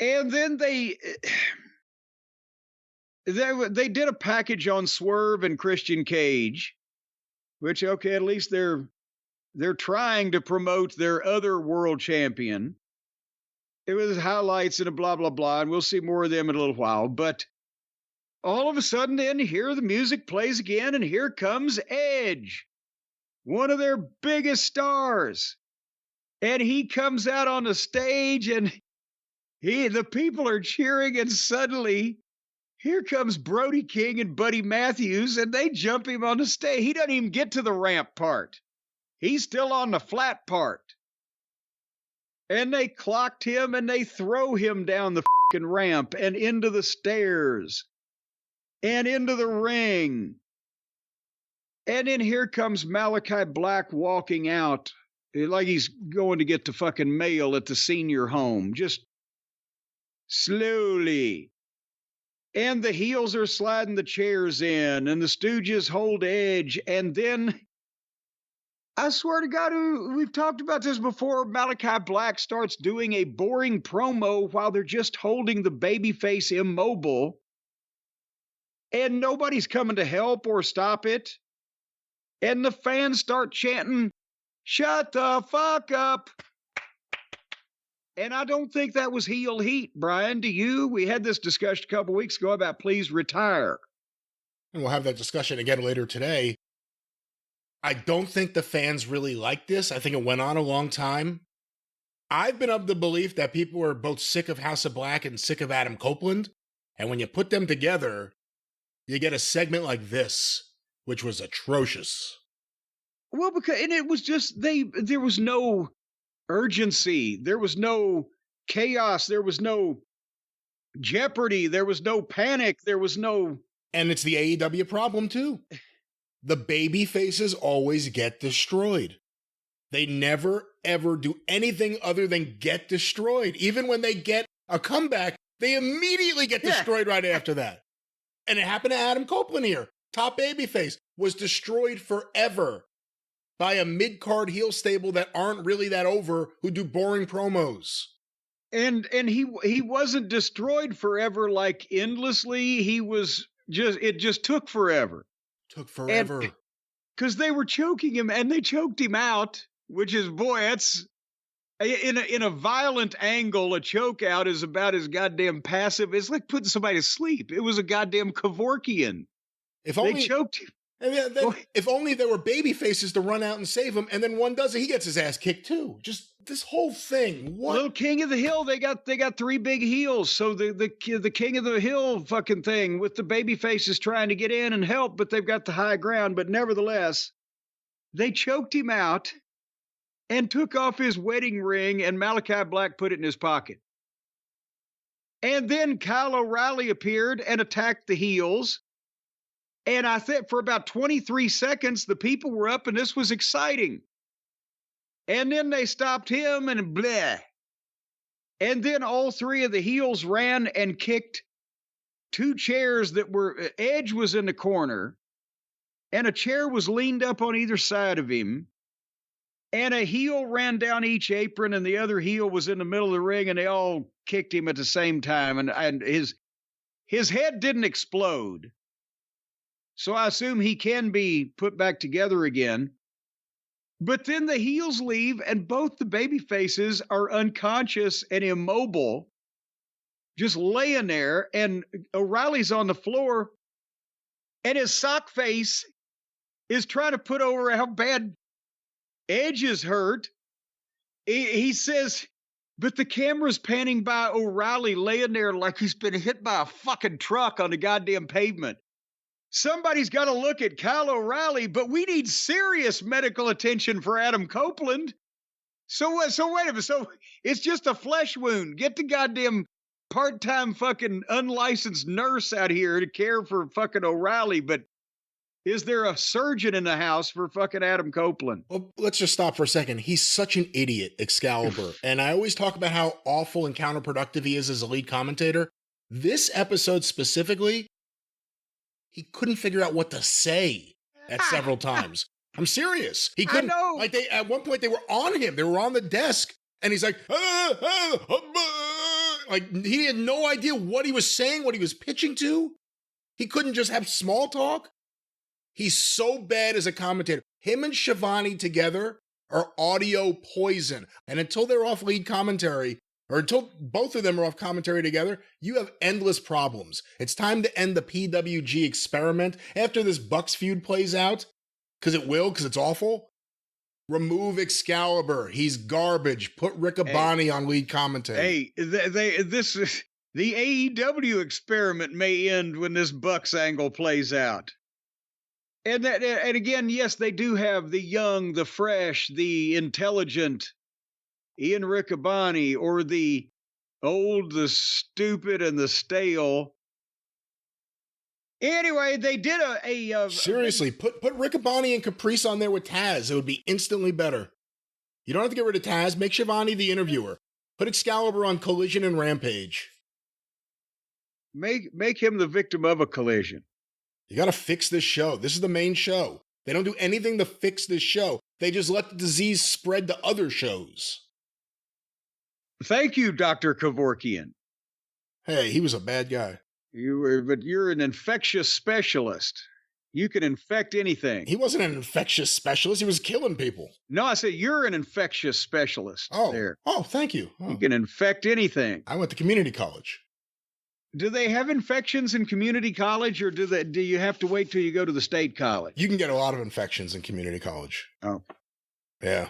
And then they did a package on Swerve and Christian Cage, which, okay, at least they're trying to promote their other world champion. It was highlights and a blah, blah, blah, and we'll see more of them in a little while. But all of a sudden, then, here the music plays again, and here comes Edge, one of their biggest stars. And he comes out on the stage, and the people are cheering, and suddenly, here comes Brody King and Buddy Matthews, and they jump him on the stage. He doesn't even get to the ramp part. He's still on the flat part. And they clocked him, and they throw him down the fucking ramp and into the stairs and into the ring. And then here comes Malachi Black walking out like he's going to get the fucking mail at the senior home, just slowly. And the heels are sliding the chairs in, and the Stooges hold Edge. And then, I swear to God, we've talked about this before, Malachi Black starts doing a boring promo while they're just holding the babyface immobile. And nobody's coming to help or stop it. And the fans start chanting, "Shut the fuck up." And I don't think that was heel heat, Brian. Do you? We had this discussion a couple weeks ago about please retire. And we'll have that discussion again later today. I don't think the fans really like this. I think it went on a long time. I've been of the belief that people were both sick of House of Black and sick of Adam Copeland. And when you put them together, you get a segment like this, which was atrocious. Well, and it was just, there was no urgency. There was no chaos. There was no jeopardy. There was no panic. There was no... And it's the AEW problem, too. The baby faces always get destroyed. They never, ever do anything other than get destroyed. Even when they get a comeback, they immediately get destroyed right after that. And it happened to Adam Copeland here. Top babyface was destroyed forever by a mid-card heel stable that aren't really that over, who do boring promos. And he wasn't destroyed forever, like endlessly. He was it just took forever. Took forever. Because they were choking him, and they choked him out, which is, boy, that's, in a violent angle, a choke out is about as goddamn passive. It's like putting somebody to sleep. It was a goddamn Kevorkian. If only, they choked him. If only there were baby faces to run out and save him, and then one does it, he gets his ass kicked too. Just this whole thing. What? Little King of the Hill, they got three big heels. So the King of the Hill fucking thing with the baby faces trying to get in and help, but they've got the high ground. But nevertheless, they choked him out and took off his wedding ring, and Malachi Black put it in his pocket. And then Kyle O'Reilly appeared and attacked the heels. And I think for about 23 seconds, the people were up, and this was exciting. And then they stopped him, and bleh. And then all three of the heels ran and kicked two chairs that were, Edge was in the corner, and a chair was leaned up on either side of him. And a heel ran down each apron, and the other heel was in the middle of the ring, and they all kicked him at the same time. And his head didn't explode. So I assume he can be put back together again. But then the heels leave, and both the baby faces are unconscious and immobile, just laying there. And O'Reilly's on the floor, and his sock face is trying to put over how bad Edge is hurt. He says, but the camera's panning by O'Reilly laying there like he's been hit by a fucking truck on the goddamn pavement. Somebody's got to look at Kyle O'Reilly, but we need serious medical attention for Adam Copeland. So wait a minute. So it's just a flesh wound. Get the goddamn part-time fucking unlicensed nurse out here to care for fucking O'Reilly. But is there a surgeon in the house for fucking Adam Copeland? Well, let's just stop for a second. He's such an idiot, Excalibur. And I always talk about how awful and counterproductive he is as a lead commentator. This episode specifically, he couldn't figure out what to say at several times. I'm serious. He couldn't. I know. Like at one point they were on him. They were on the desk, and he's like Like, he had no idea what he was saying, what he was pitching to. He couldn't just have small talk. He's so bad as a commentator. Him and Shivani together are audio poison. And until they're off lead commentary, or until both of them are off commentary together, you have endless problems. It's time to end the PWG experiment. After this Bucks feud plays out, because it's awful, remove Excalibur. He's garbage. Put Riccaboni on lead commentary. The AEW experiment may end when this Bucks angle plays out. And again, yes, they do have the young, the fresh, the intelligent Ian Riccaboni, or the old, the stupid, and the stale. Anyway, they did seriously, put Riccaboni and Caprice on there with Taz. It would be instantly better. You don't have to get rid of Taz. Make Shivani the interviewer. Put Excalibur on Collision and Rampage. Make him the victim of a collision. You got to fix this show. This is the main show. They don't do anything to fix this show. They just let the disease spread to other shows. Thank you, Dr. Kevorkian. Hey, he was a bad guy. But you're an infectious specialist. You can infect anything. He wasn't an infectious specialist. He was killing people. No, I said you're an infectious specialist. Oh, thank you. You can infect anything. I went to community college. Do they have infections in community college, or do you have to wait till you go to the state college? You can get a lot of infections in community college. Oh. Yeah.